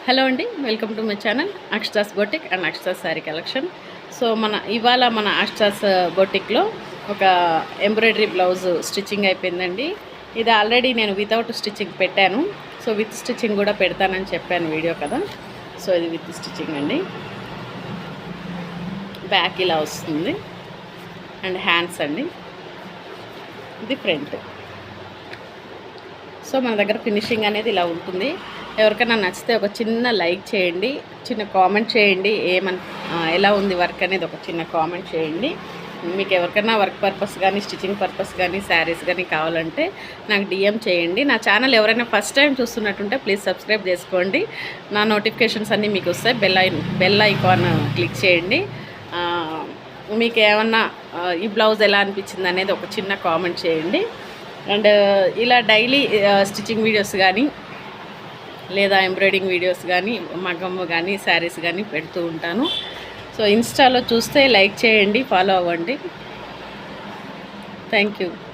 Hello అండి, welcome to my channel Akshata's boutique and Akshata's sari collection. So ఇవాళ మన అక్షతాస్ బొటిక్లో ఒక ఎంబ్రాయిడరీ బ్లౌజ్ స్టిచ్చింగ్ అయిపోయిందండి. ఇది ఆల్రెడీ నేను వితౌట్ స్టిచ్చింగ్ పెట్టాను. సో విత్ స్టిచ్చింగ్ కూడా పెడతానని చెప్పాను వీడియో కదా. సో ఇది విత్ స్టిచ్చింగ్ అండి. బ్యాక్ ఇలా వస్తుంది అండ్ హ్యాండ్స్ అండి, ఇది ఫ్రంట్. సో మన దగ్గర ఫినిషింగ్ అనేది ఇలా ఉంటుంది. ఎవరికైనా నచ్చితే ఒక చిన్న లైక్ చేయండి, చిన్న కామెంట్ చేయండి, ఎలా ఉంది వర్క్ అనేది ఒక చిన్న కామెంట్ చేయండి. మీకు ఎవరికైనా వర్క్ పర్పస్ కానీ స్టిచ్చింగ్ పర్పస్ కానీ శారీస్ కానీ కావాలంటే నాకు డిఎం చేయండి. నా ఛానల్ ఎవరైనా ఫస్ట్ టైం చూస్తున్నట్టుంటే ప్లీజ్ సబ్స్క్రైబ్ చేసుకోండి. నా నోటిఫికేషన్స్ అన్నీ మీకు వస్తాయి. బెల్ ఐకాన్ క్లిక్ చేయండి. మీకు ఏమన్నా ఈ బ్లౌజ్ ఎలా అనిపించింది అనేది ఒక చిన్న కామెంట్ చేయండి. అండ్ ఇలా డైలీ స్టిచ్చింగ్ వీడియోస్ కానీ లేదా ఎంబ్రాయిడింగ్ వీడియోస్ కానీ మగ్గము కానీ శారీస్ కానీ పెడుతూ ఉంటాను. సో ఇన్స్టాలో చూస్తే లైక్ చేయండి, ఫాలో అవ్వండి. Thank you.